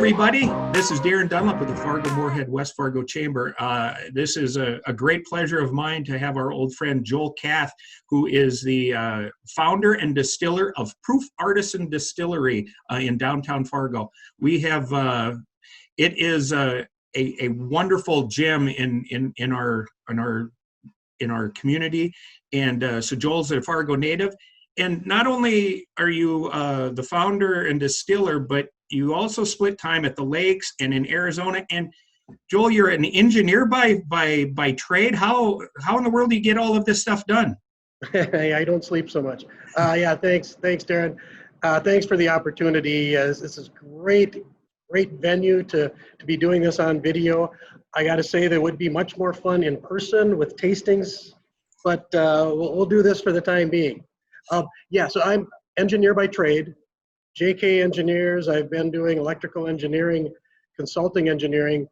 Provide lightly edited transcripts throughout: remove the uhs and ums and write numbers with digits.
everybody. This is Darren Dunlap with the Fargo-Moorhead West Fargo Chamber. This is a great pleasure of mine to have our old friend Joel Kath, who is the founder and distiller of Proof Artisan Distillery in downtown Fargo. We have, it is a wonderful gem in our community. And so Joel's a Fargo native. And not only are you the founder and distiller, but you also split time at the lakes and in Arizona. And Joel, you're an engineer by trade. How in the world do you get all of this stuff done? I don't sleep so much. Yeah, thanks, Darren. Thanks for the opportunity. This is great venue to be doing this on video. I got to say that would be much more fun in person with tastings, but we'll do this for the time being. Yeah, so I'm engineer by trade, JK Engineers. I've been doing electrical engineering, consulting engineering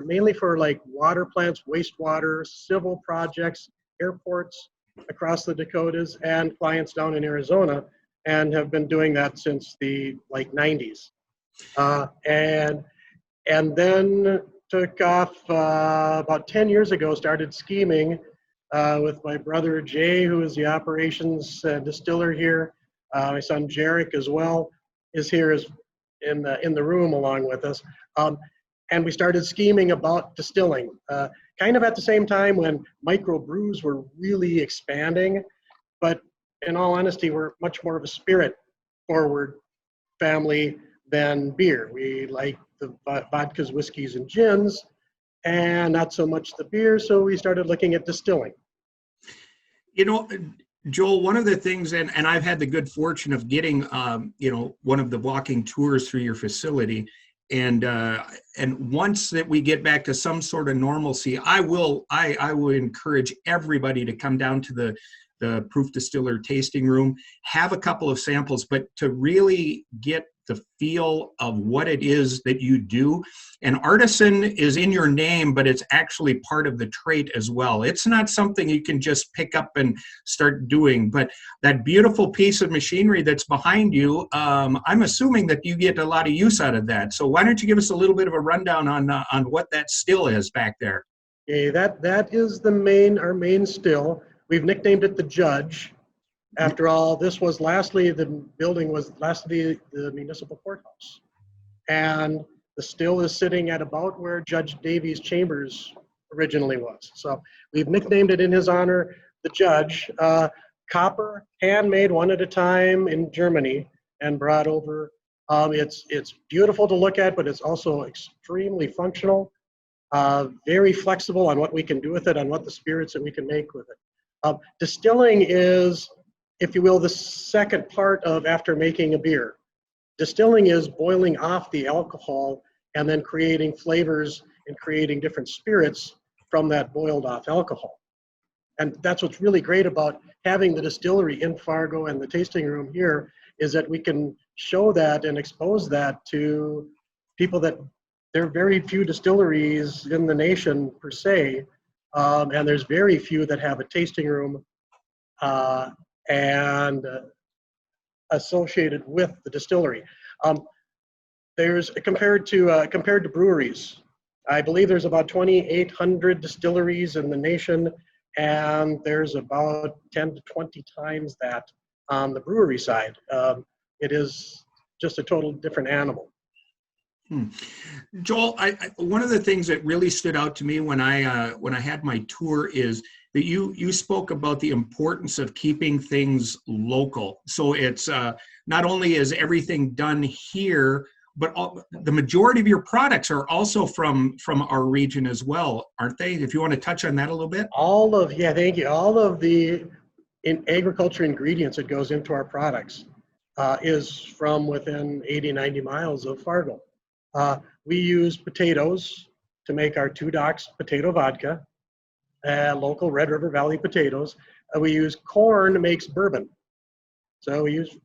mainly for like water plants, wastewater, civil projects, airports across the Dakotas, and clients down in Arizona, and have been doing that since the 90s. And then took off about 10 years ago, started scheming with my brother Jay, who is the operations distiller here. My son Jarek as well is here in the room along with us. And we started scheming about distilling, kind of at the same time when microbrews were really expanding. But in all honesty, we're much more of a spirit-forward family than beer. We like the vodkas, whiskeys, and gins, and not so much the beer, so we started looking at distilling. You know, Joel, one of the things, and I've had the good fortune of getting, one of the walking tours through your facility, and once that we get back to some sort of normalcy, I will encourage everybody to come down to the Proof Distiller tasting room, have a couple of samples, but to really get the feel of what it is that you do. And Artisan is in your name, but it's actually part of the trait as well. It's not something you can just pick up and start doing, but that beautiful piece of machinery that's behind you, I'm assuming that you get a lot of use out of that. So why don't you give us a little bit of a rundown on what that still is back there? Okay, that is our main still. We've nicknamed it the Judge. After all, the building was lastly the municipal courthouse. And the still is sitting at about where Judge Davies' chambers originally was. So we've nicknamed it in his honor, the Judge. Copper, handmade one at a time in Germany and brought over. It's beautiful to look at, but it's also extremely functional, very flexible on what we can do with it, on what the spirits that we can make with it. Distilling is, if you will, the second part of after making a beer. Distilling is boiling off the alcohol and then creating flavors and creating different spirits from that boiled off alcohol. And that's what's really great about having the distillery in Fargo and the tasting room here, is that we can show that and expose that to people that there are very few distilleries in the nation per se, and there's very few that have a tasting room and associated with the distillery. There's compared to breweries, I believe there's about 2,800 distilleries in the nation, and there's about 10 to 20 times that on the brewery side. It is just a total different animal. Joel, one of the things that really stood out to me when I had my tour is that you spoke about the importance of keeping things local. So it's not only is everything done here, but the majority of your products are also from our region as well, aren't they? If you want to touch on that a little bit. Thank you. All of the agriculture ingredients that goes into our products is from within 80, 90 miles of Fargo. We use potatoes to make our Two Docks potato vodka, local Red River Valley potatoes. We use corn makes bourbon. So we use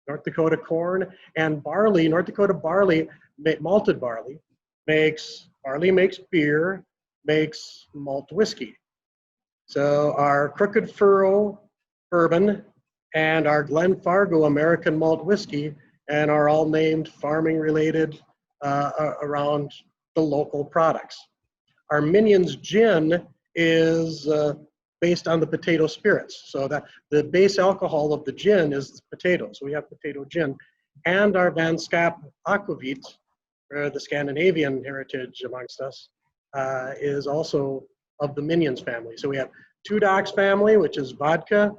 North Dakota corn and barley. North Dakota barley, malted barley, makes beer, makes malt whiskey. So our Crooked Furrow bourbon and our Glen Fargo American malt whiskey, and are all named farming related around the local products. Our Minions Gin is based on the potato spirits. So that the base alcohol of the gin is potatoes. We have potato gin. And our Van Skap Aquavit, or the Scandinavian heritage amongst us, is also of the Minions family. So we have Two Docks family, which is vodka,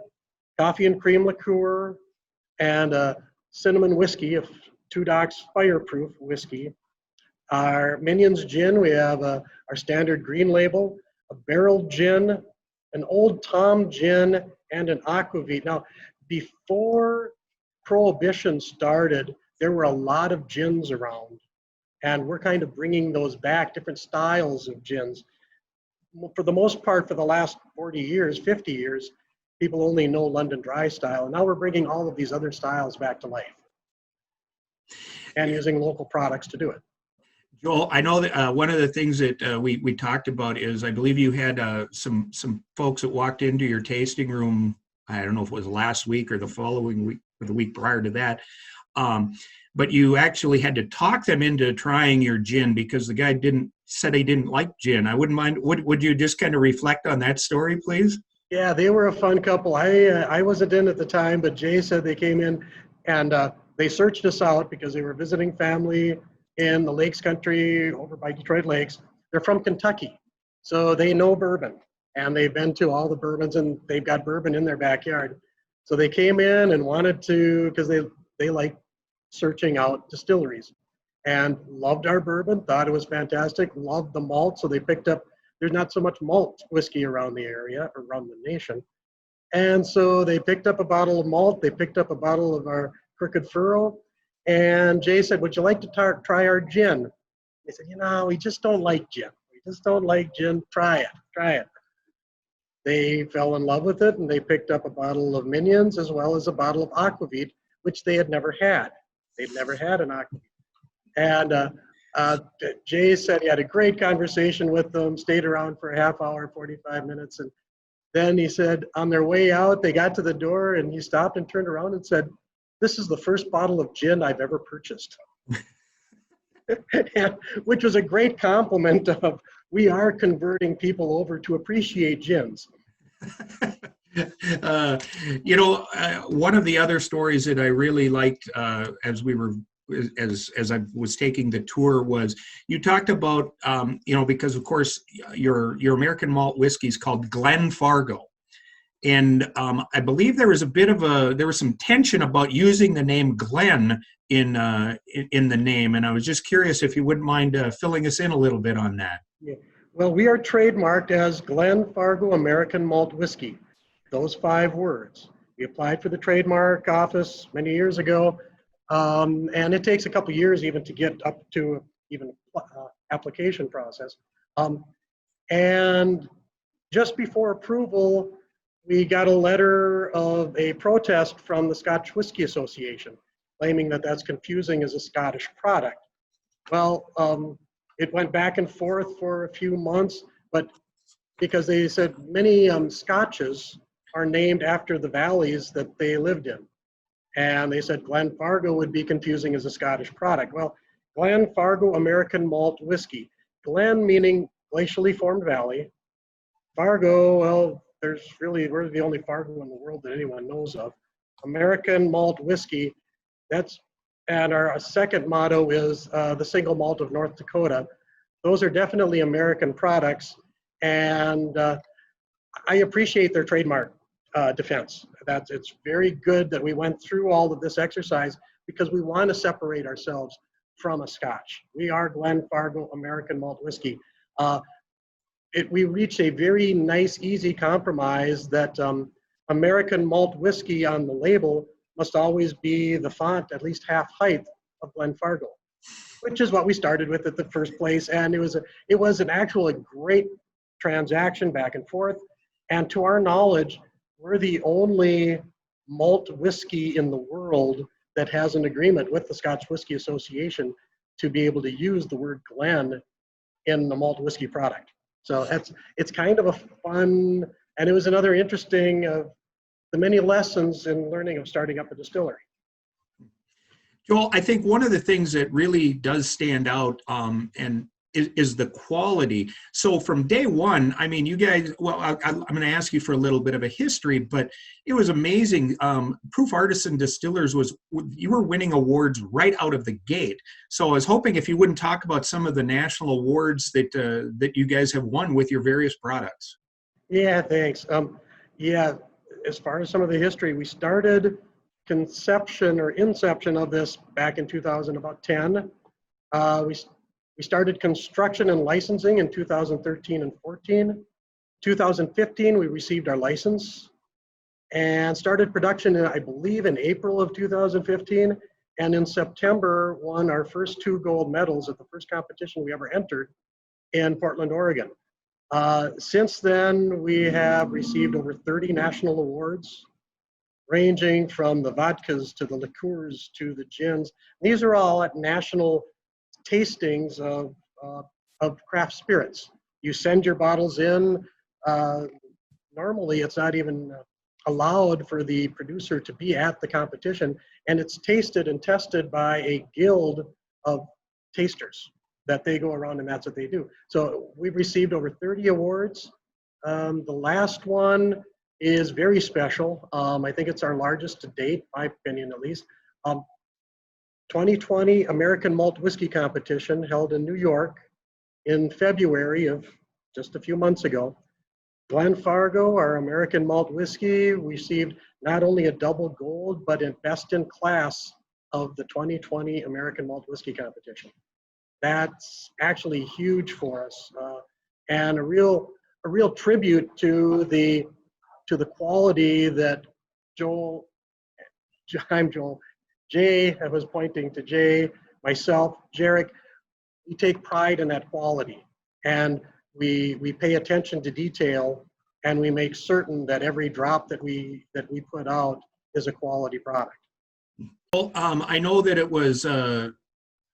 coffee and cream liqueur, and cinnamon whiskey, of Two Docks fireproof whiskey. Our Minions Gin, we have our standard green label, a barrel gin, an Old Tom gin, and an aquavit. Now, before Prohibition started, there were a lot of gins around, and we're kind of bringing those back, different styles of gins. For the most part, for the last 40 years, 50 years, people only know London Dry style. Now we're bringing all of these other styles back to life and using local products to do it. Joel, I know that one of the things that we talked about is I believe you had some folks that walked into your tasting room. I don't know if it was last week or the following week or the week prior to that. But you actually had to talk them into trying your gin because the guy said he didn't like gin. I wouldn't mind. Would you just kind of reflect on that story, please? Yeah, they were a fun couple. I wasn't in at the time, but Jay said they came in and they searched us out because they were visiting family in the Lakes Country over by Detroit Lakes. They're from Kentucky, so they know bourbon, and they've been to all the bourbons, and they've got bourbon in their backyard. So they came in and wanted to, because they like searching out distilleries, and loved our bourbon, thought it was fantastic, loved the malt, so they picked up, there's not so much malt whiskey around the area, around the nation. And so they picked up a bottle of malt, they picked up a bottle of our Crooked Furrow, and Jay said, would you like to try our gin? They said, we just don't like gin. We just don't like gin. Try it. They fell in love with it, and they picked up a bottle of Minions as well as a bottle of Aquavit, which they had never had. They'd never had an Aquavit. And Jay said he had a great conversation with them, stayed around for a half hour, 45 minutes. And then he said on their way out, they got to the door, and he stopped and turned around and said, this is the first bottle of gin I've ever purchased. Which was a great compliment of, we are converting people over to appreciate gins. One of the other stories that I really liked as I was taking the tour was you talked about, because of course your American malt whiskey is called Glen Fargo. And I believe there was some tension about using the name Glen in the name, and I was just curious if you wouldn't mind filling us in a little bit on that. Yeah. Well, we are trademarked as Glen Fargo American Malt Whiskey. Those 5 words. We applied for the trademark office many years ago, and it takes a couple years even to get up to even application process. And just before approval, we got a letter of a protest from the Scotch Whisky Association, claiming that that's confusing as a Scottish product. Well, it went back and forth for a few months, but because they said many Scotches are named after the valleys that they lived in. And they said Glen Fargo would be confusing as a Scottish product. Well, Glen Fargo American Malt Whiskey. Glen meaning glacially formed valley. Fargo, well, we're the only Fargo in the world that anyone knows of. American Malt Whiskey, and our second motto is the single malt of North Dakota. Those are definitely American products, and I appreciate their trademark defense. It's very good that we went through all of this exercise because we want to separate ourselves from a Scotch. We are Glen Fargo American Malt Whiskey. We reached a very nice, easy compromise that American Malt Whiskey on the label must always be the font at least half height of Glen Fargo, which is what we started with at the first place. And it was an actual great transaction back and forth. And to our knowledge, we're the only malt whiskey in the world that has an agreement with the Scotch Whisky Association to be able to use the word Glen in the malt whiskey product. So it's kind of a fun, and it was another interesting of the many lessons in learning of starting up a distillery. Joel, I think one of the things that really does stand out and is the quality. So from day one, I mean, you guys, well, I'm going to ask you for a little bit of a history, but it was amazing. Proof Artisan Distillers you were winning awards right out of the gate. So I was hoping if you wouldn't talk about some of the national awards that you guys have won with your various products. Yeah, thanks. Yeah, as far as some of the history, we started conception or inception of this back in 2010. We started construction and licensing in 2013 and 14. 2015, we received our license and started production, I believe, in April of 2015. And in September, won our first 2 gold medals at the first competition we ever entered in Portland, Oregon. Since then, we have received over 30 national awards, ranging from the vodkas to the liqueurs to the gins. These are all at national tastings of craft spirits. You send your bottles in. Normally, it's not even allowed for the producer to be at the competition, and it's tasted and tested by a guild of tasters that they go around, and that's what they do. So we've received over 30 awards. The last one is very special. I think it's our largest to date, my opinion at least. 2020 American Malt Whiskey Competition held in New York in February of just a few months ago. Glen Fargo, our American Malt Whiskey, received not only a double gold, but in best in class of the 2020 American Malt Whiskey Competition. That's actually huge for us, and a real tribute to the quality that Joel, I'm Joel, Jay, I was pointing to Jay, myself, Jarek, we take pride in that quality, and we pay attention to detail, and we make certain that every drop that we put out is a quality product. Well, I know that it was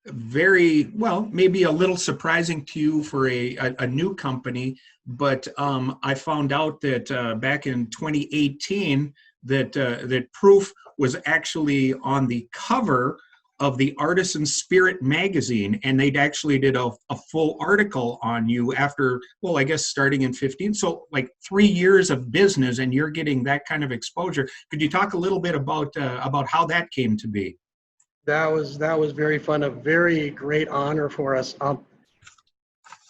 very well, maybe a little surprising to you for a new company, but I found out that back in 2018 that Proof was actually on the cover of the Artisan Spirit magazine, and they'd actually did a full article on you after, well, I guess starting in 15, so like 3 years of business, and you're getting that kind of exposure. Could you talk a little bit about how that came to be? That was very fun, a very great honor for us.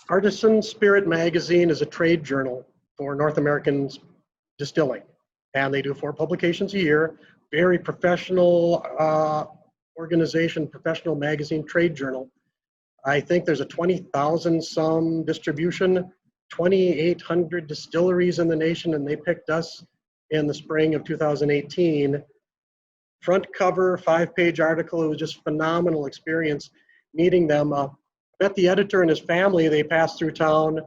Artisan Spirit magazine is a trade journal for North American distilling, and they do 4 publications a year. Very professional organization, professional magazine, trade journal. I think there's a 20,000 some distribution, 2,800 distilleries in the nation, and they picked us in the spring of 2018. Front cover, 5-page article. It was just phenomenal experience meeting them. Met the editor and his family. They passed through town.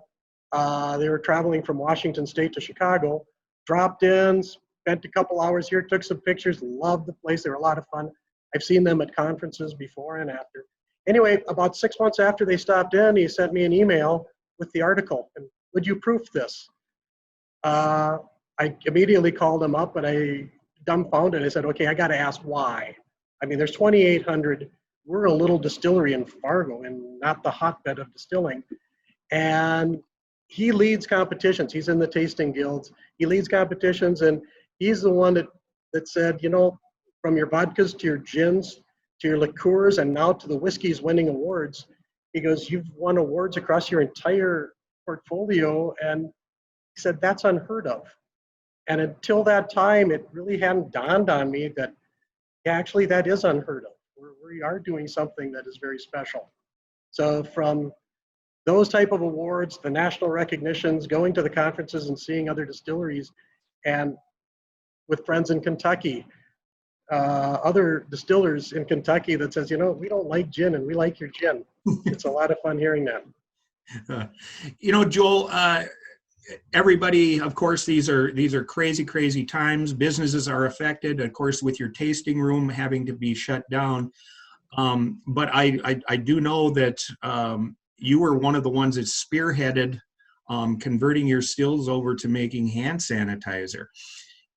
They were traveling from Washington State to Chicago. Dropped in, spent a couple hours here, took some pictures, loved the place. They were a lot of fun. I've seen them at conferences before and after. Anyway, about 6 months after they stopped in, he sent me an email with the article. And would you proof this? I immediately called him up, and I dumbfounded. I said, okay, I got to ask why. I mean, there's 2,800. We're a little distillery in Fargo and not the hotbed of distilling. And he leads competitions. He's in the tasting guilds. He leads competitions, and he's the one that said, you know, from your vodkas to your gins to your liqueurs and now to the whiskeys winning awards, he goes, you've won awards across your entire portfolio. And he said, that's unheard of. And until that time, it really hadn't dawned on me that actually that is unheard of. We are doing something that is very special. So from those type of awards, the national recognitions, going to the conferences and seeing other distilleries, and with friends in Kentucky, other distillers in Kentucky that says, you know, we don't like gin and we like your gin. It's a lot of fun hearing that. You know, Joel, everybody, of course, these are crazy times. Businesses are affected, of course, with your tasting room having to be shut down. But I do know that you were one of the ones that spearheaded converting your stills over to making hand sanitizer.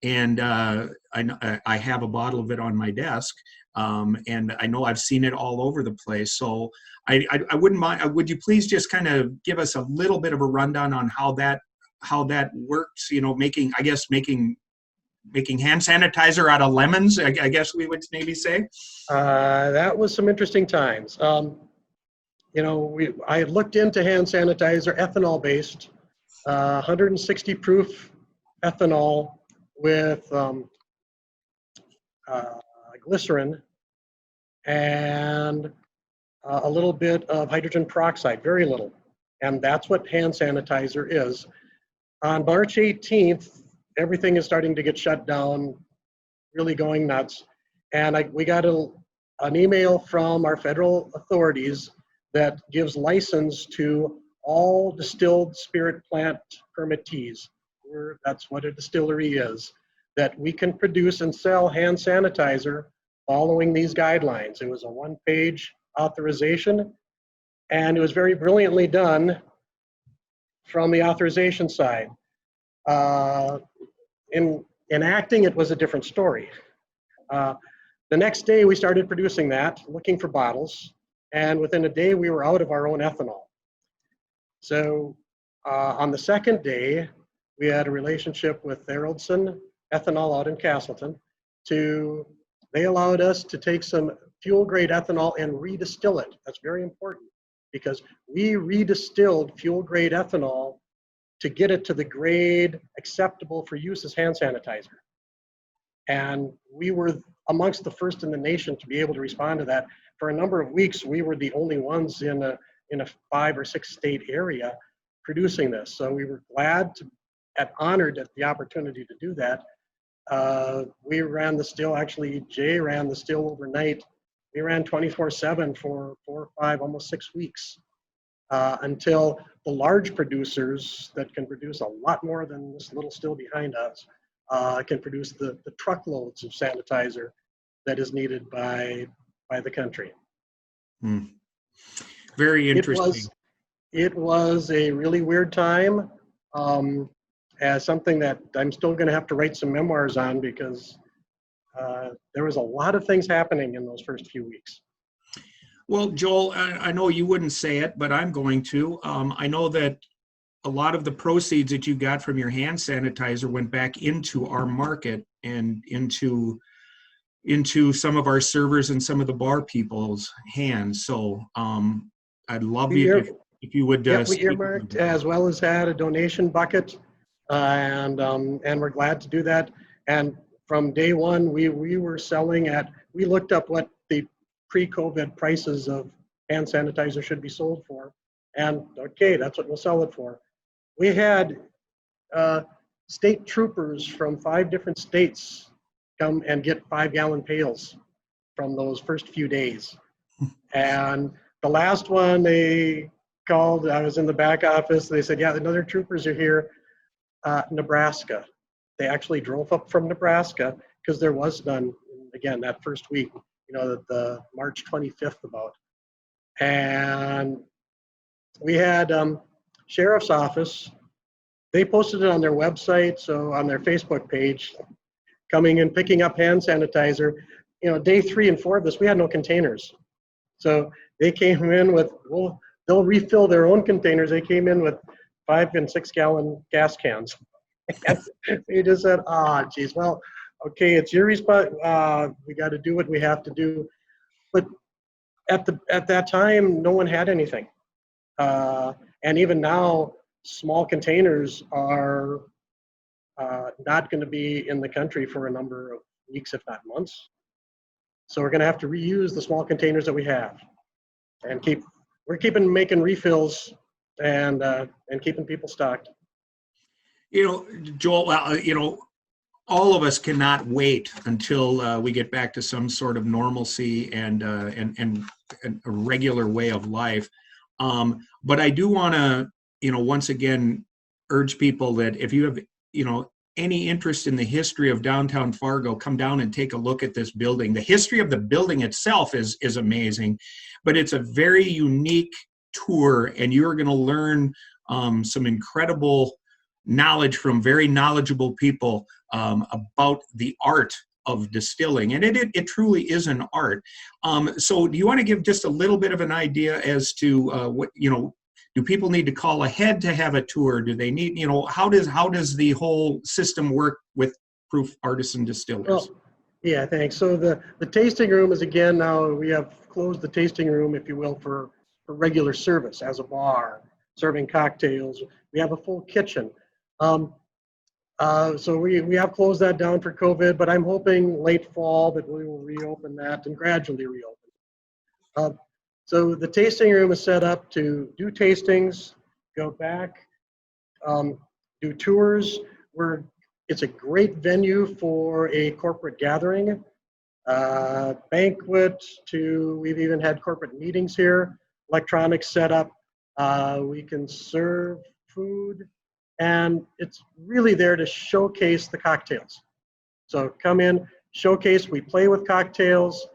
And I have a bottle of it on my desk. And I know I've seen it all over the place. So I wouldn't mind. Would you please just kind of give us a little bit of a rundown on how that works? You know, making hand sanitizer out of lemons, I guess we would maybe say. That was some interesting times. You know, I looked into hand sanitizer, ethanol based, 160 proof ethanol with glycerin and a little bit of hydrogen peroxide, very little. And that's what hand sanitizer is. On March 18th, everything is starting to get shut down, really going nuts. And we got an email from our federal authorities that gives license to all distilled spirit plant permittees. That's what a distillery is, that we can produce and sell hand sanitizer following these guidelines. It was a one-page authorization, and it was very brilliantly done from the authorization side. In acting, it was a different story. The next day, we started producing that, looking for bottles, and within a day, we were out of our own ethanol. So on the second day, we had a relationship with Artisan Ethanol out in Castleton. They allowed us to take some fuel-grade ethanol and redistill it. That's very important because we redistilled fuel-grade ethanol to get it to the grade acceptable for use as hand sanitizer. And we were amongst the first in the nation to be able to respond to that. For a number of weeks, we were the only ones in a 5 or 6 state area producing this. So we were honored at the opportunity to do that. We ran the still, actually Jay ran the still overnight. We ran 24/7 for 4 or 5, almost 6 weeks until the large producers that can produce a lot more than this little still behind us can produce the truckloads of sanitizer that is needed by the country. Very interesting. It was a really weird time, as something that I'm still going to have to write some memoirs on because there was a lot of things happening in those first few weeks. Well, Joel, I know you wouldn't say it, but I'm going to. I know that a lot of the proceeds that you got from your hand sanitizer went back into our market and into some of our servers and some of the bar people's hands. So I'd love you if you would. We earmarked as well as had a donation bucket, and we're glad to do that. And from day one, we were selling we looked up what the pre-COVID prices of hand sanitizer should be sold for, and okay, that's what we'll sell it for. We had state troopers from 5 different states come and get 5-gallon pails from those first few days. And the last one they called, I was in the back office, they said, yeah, another troopers are here, Nebraska. They actually drove up from Nebraska because there was none, again, that first week, the March 25th about. And we had sheriff's office, they posted it on their website, so on their Facebook page, coming and picking up hand sanitizer. Day 3 and 4 of this, we had no containers. So they came in with, they'll refill their own containers. They came in with 5 and 6 gallon gas cans. And they just said, geez, well, okay, it's your response. We got to do what we have to do. But at that time, no one had anything. And even now, small containers are not going to be in the country for a number of weeks, if not months. So we're going to have to reuse the small containers that we have, and we're keeping making refills and keeping people stocked. Joel, all of us cannot wait until we get back to some sort of normalcy and a regular way of life. But I do want to, once again, urge people that if you have, any interest in the history of downtown Fargo, come down and take a look at this building. The history of the building itself is amazing, but it's a very unique tour, and you're going to learn some incredible knowledge from very knowledgeable people about the art of distilling, and it truly is an art. So do you want to give just a little bit of an idea as to what, do people need to call ahead to have a tour? Do they need, how does the whole system work with Proof Artisan Distillers? Well, yeah, thanks. So the tasting room is, again, now we have closed the tasting room, if you will, for regular service as a bar, serving cocktails. We have a full kitchen. So we have closed that down for COVID, but I'm hoping late fall that we will reopen that and gradually reopen. So the tasting room is set up to do tastings, go back, do tours. It's a great venue for a corporate gathering, banquet, we've even had corporate meetings here, electronics set up. We can serve food, and it's really there to showcase the cocktails. So come in, showcase, we play with cocktails,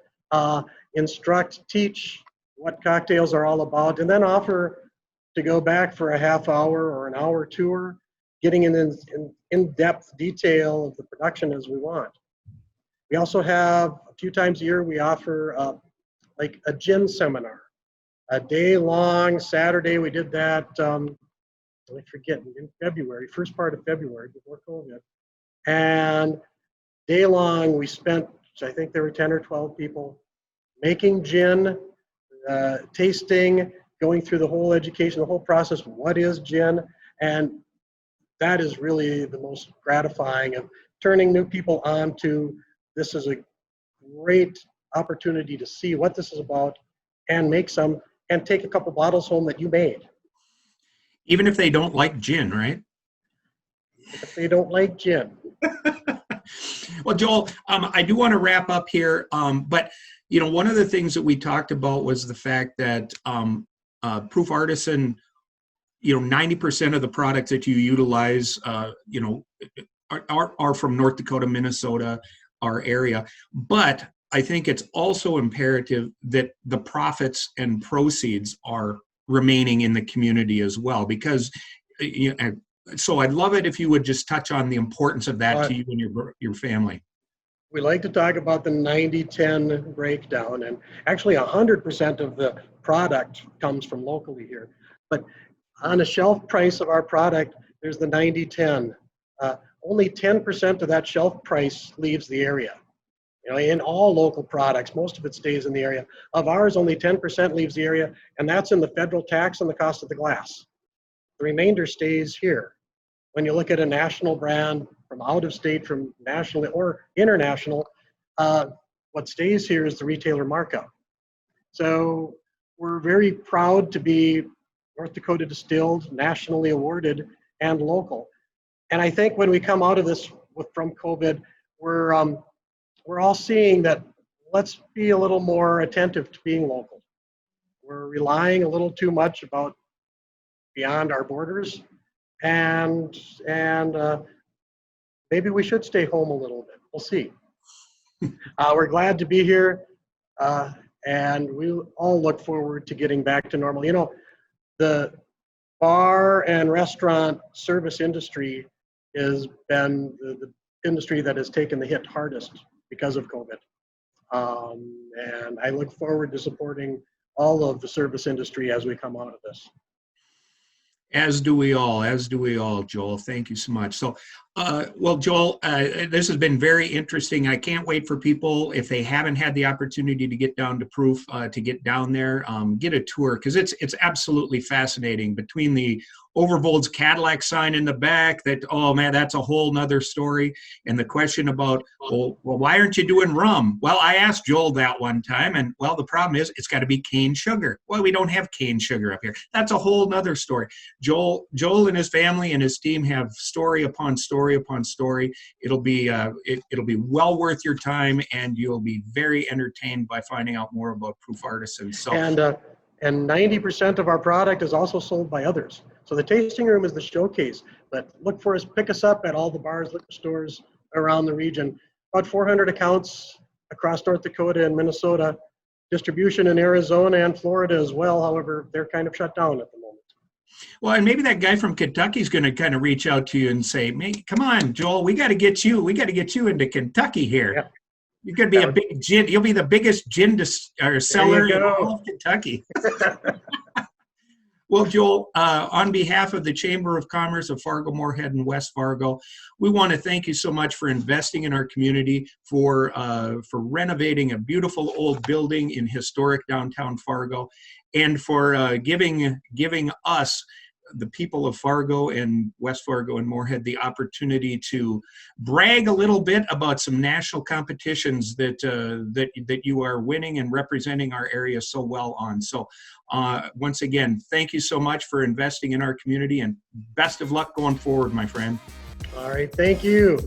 instruct, teach what cocktails are all about, and then offer to go back for a half hour or an hour tour, getting in-depth detail of the production as we want. We also have, a few times a year, we offer like a gin seminar, a day-long Saturday. We did that, I forget, in February, first part of February, before COVID. And day-long, we spent, I think there were 10 or 12 people, making gin, tasting, going through the whole education, the whole process, what is gin? And that is really the most gratifying, of turning new people on to, this is a great opportunity to see what this is about and make some, and take a couple bottles home that you made. Even if they don't like gin, right? If they don't like gin. Well, Joel, I do want to wrap up here, but one of the things that we talked about was the fact that Proof Artisan, 90% of the products that you utilize, are from North Dakota, Minnesota, our area. But I think it's also imperative that the profits and proceeds are remaining in the community as well, because so I'd love it if you would just touch on the importance of that to you and your family. We like to talk about the 90-10 breakdown, and actually 100% of the product comes from locally here. But on a shelf price of our product, there's the 90-10. Only 10% of that shelf price leaves the area. In all local products, most of it stays in the area. Of ours, only 10% leaves the area, and that's in the federal tax and the cost of the glass. The remainder stays here. When you look at a national brand from out of state, from national or international, what stays here is the retailer markup. So we're very proud to be North Dakota distilled, nationally awarded, and local. And I think when we come out of this from COVID, we're all seeing that let's be a little more attentive to being local. We're relying a little too much about beyond our borders, and maybe we should stay home a little bit. We'll see. We're glad to be here, and we all look forward to getting back to normal. The bar and restaurant service industry has been the industry that has taken the hit hardest because of COVID. And I look forward to supporting all of the service industry as we come out of this. As do we all, Joel. Thank you so much. So, well, Joel, this has been very interesting. I can't wait for people, if they haven't had the opportunity to get down to Proof, to get down there, get a tour, because it's absolutely fascinating. Between the Overvold's Cadillac sign in the back, that, oh man, that's a whole nother story. And the question about, well, why aren't you doing rum? Well, I asked Joel that one time, and well, the problem is it's got to be cane sugar. Well, we don't have cane sugar up here. That's a whole nother story. Joel and his family and his team have story upon story upon story. It'll be well worth your time, and you'll be very entertained by finding out more about Proof Artisan. So, and 90% of our product is also sold by others. So the tasting room is the showcase, but look for us, pick us up at all the bars, liquor stores around the region. About 400 accounts across North Dakota and Minnesota, distribution in Arizona and Florida as well. However, they're kind of shut down at the moment. Well, and maybe that guy from Kentucky is going to kind of reach out to you and say, "Come on, Joel, we got to get you into Kentucky here." Yeah. You could be a big gin. You'll be the biggest gin seller in go. all of Kentucky. Well, Joel, on behalf of the Chamber of Commerce of Fargo, Moorhead, and West Fargo, we want to thank you so much for investing in our community, for renovating a beautiful old building in historic downtown Fargo, and for giving us, the people of Fargo and West Fargo and Moorhead, the opportunity to brag a little bit about some national competitions that you are winning and representing our area so well on. So once again, thank you so much for investing in our community, and best of luck going forward, my friend. All right, thank you.